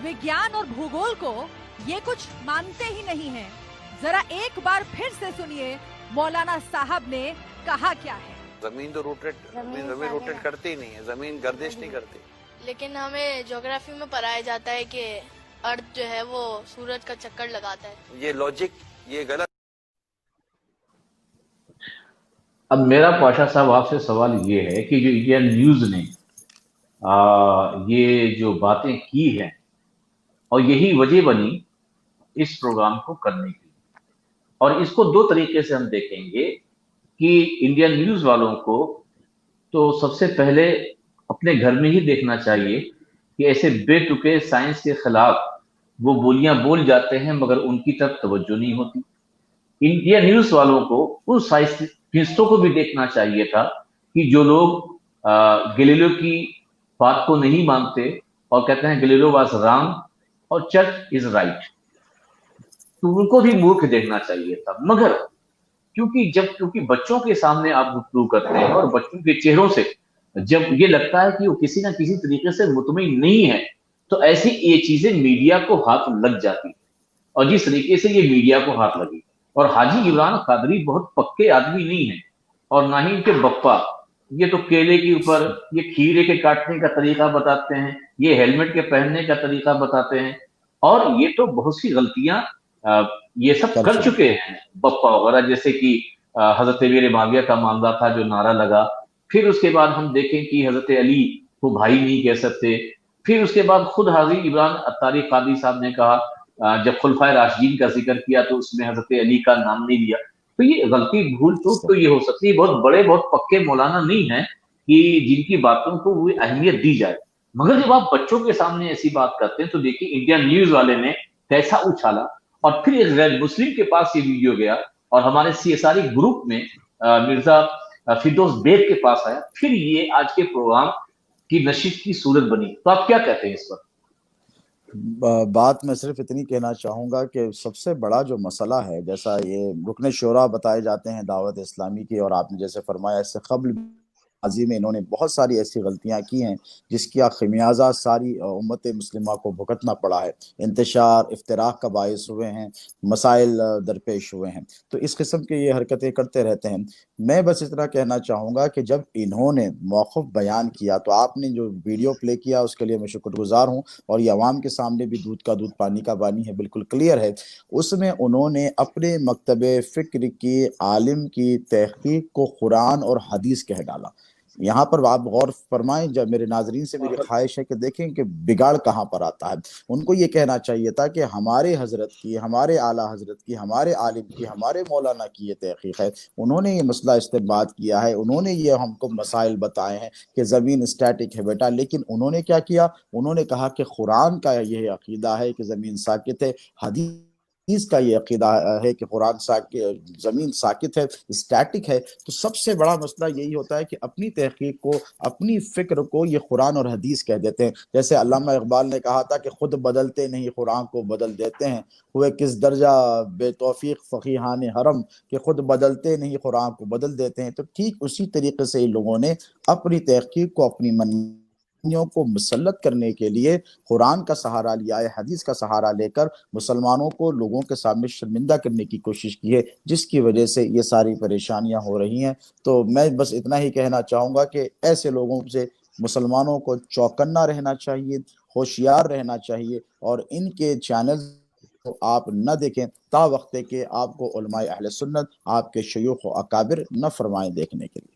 विज्ञान और भूगोल को ये कुछ मानते ही नहीं हैं। जरा एक बार फिर से सुनिए मौलाना साहब ने कहा क्या है। जमीन तो जमीन रोटेट करती ही नहीं है, जमीन गर्दिश नहीं करती। लेकिन हमें ज्योग्राफी में पढ़ाया जाता है कि अर्थ जो है वो सूरज का चक्कर लगाता है। ये लॉजिक ये गलत। अब मेरा पाशा साहब आपसे सवाल ये है कि जो इंडियन न्यूज ने ये जो बातें की हैं और यही वजह बनी इस प्रोग्राम को करने की, और इसको दो तरीके से हम देखेंगे कि इंडियन न्यूज वालों को तो सबसे पहले अपने घर में ही देखना चाहिए कि ऐसे बेतुके साइंस के खिलाफ वो बोलियां बोल जाते हैं मगर उनकी तरफ तवज्जो नहीं होती। इंडियन न्यूज वालों को उस साइंटिस्टों को भी देखना चाहिए था कि जो लोग गैलीलियो की बात को नहीं मानते और कहते हैं गैलीलियो वाज रॉन्ग और चर्च इज राइट, तो उनको भी मूर्ख देखना चाहिए था। मगर क्योंकि बच्चों के सामने आप गुफ्तगू करते हैं और बच्चों के चेहरों से जब ये लगता है कि वो किसी ना किसी तरीके से मुतमईन नहीं है, तो ऐसी ये चीजें मीडिया को हाथ लग जाती, और जिस तरीके से ये मीडिया को हाथ लगी। और हाजी इमरान कादरी बहुत पक्के आदमी नहीं है, और ना ही इनके बप्पा, ये तो केले के ऊपर ये खीरे के काटने का तरीका बताते हैं, ये हेलमेट के पहनने का तरीका बताते हैं, और ये तो बहुत सी गलतियां ये सब कर चुके हैं बप्पा वगैरह, जैसे कि हजरत मीर माविया का मामला था जो नारा लगा। फिर उसके बाद हम देखें कि हजरत अली को भाई नहीं कह सकते। फिर उसके बाद खुद हाजी इमरान अत्तारी कादी साहब ने कहा, जब खुलफाए राशिदीन का जिक्र किया तो उसमें हजरत अली का नाम नहीं लिया। तो ये गलती भूल चूक तो ये हो सकती है, बहुत बड़े बहुत पक्के मौलाना नहीं है कि जिनकी बातों को वो अहमियत दी जाए। मगर जब आप बच्चों के सामने ऐसी बात करते हैं तो देखिए इंडियन न्यूज वाले ने कैसा उछाला, और फिर एक गैर मुस्लिम के पास ये वीडियो गया और हमारे सीएसआरई ग्रुप में मिर्जा फिरदौस बेग के पास आया, फिर ये आज के प्रोग्राम की नशिश की सूरत बनी। तो आप क्या कहते हैं इस पर? बात मैं सिर्फ इतनी कहना चाहूँगा कि सबसे बड़ा जो मसला है, जैसा ये रुकन शोरा बताए जाते हैं दावत इस्लामी की, और आपने जैसे फरमाया इससे कबल माजी में इन्होंने बहुत सारी ऐसी गलतियां की हैं जिसकी खमियाजा सारी उम्मत मुस्लिमा को भुगतना पड़ा है। इंतशार इफ्तराक का बायस हुए हैं, मसाइल दरपेश हुए हैं, तो इस किस्म की ये हरकतें करते रहते हैं। मैं बस इतना कहना चाहूँगा कि जब इन्होंने मौक़िफ़ बयान किया तो आपने जो वीडियो प्ले किया उसके लिए मैं शुक्रगुजार हूँ, और ये अवाम के सामने भी दूध का दूध पानी का पानी है, बिल्कुल क्लियर है। उसमें उन्होंने अपने मकतबे फ़िक्र की आलिम की तहक़ीक़ को कुरान और हदीस कह डाला। यहाँ पर आप गौर फरमाएं, जब मेरे नाजरीन से मेरी ख्वाहिश है कि देखें कि बिगाड़ कहाँ पर आता है। उनको ये कहना चाहिए था कि हमारे हजरत की, हमारे आला हजरत की, हमारे आलिम की, हमारे मौलाना की ये तहक़ीक़ है, उन्होंने ये मसला इस्तेमाल किया है, उन्होंने ये हमको मसाइल बताए हैं कि ज़मीन स्टैटिक है बेटा। लेकिन उन्होंने क्या किया, उन्होंने कहा कि कुरान का ये अक़ीदा है कि ज़मीन साकित है, हदीस का ये अक़ीदा है कि कुरान ज़मीन साकित है, स्टैटिक है। तो सबसे बड़ा मसला यही होता है कि अपनी तहक़ीक़ को, अपनी फ़िक्र को ये कुरान और हदीस कह देते हैं। जैसे अल्लामा इक़बाल ने कहा था कि खुद बदलते नहीं कुरान को बदल देते हैं, हुए किस दर्जा बेतौफ़ीक़ फ़क़ीहान हरम कि खुद बदलते नहीं कुरान को बदल देते हैं। तो ठीक उसी तरीके से इन लोगों ने अपनी तहक़ीक़ को, अपनी मन को मुसल्लत करने के लिए कुरान का सहारा लिया है, हदीस का सहारा लेकर मुसलमानों को लोगों के सामने शर्मिंदा करने की कोशिश की है, जिसकी वजह से ये सारी परेशानियां हो रही हैं। तो मैं बस इतना ही कहना चाहूँगा कि ऐसे लोगों से मुसलमानों को चौकन्ना रहना चाहिए, होशियार रहना चाहिए, और इनके चैनल तो आप न देखें ता वक्त के आपको उलमाए अहले सुन्नत, आपके शयूख व अकाबिर न फरमाएं देखने के लिए।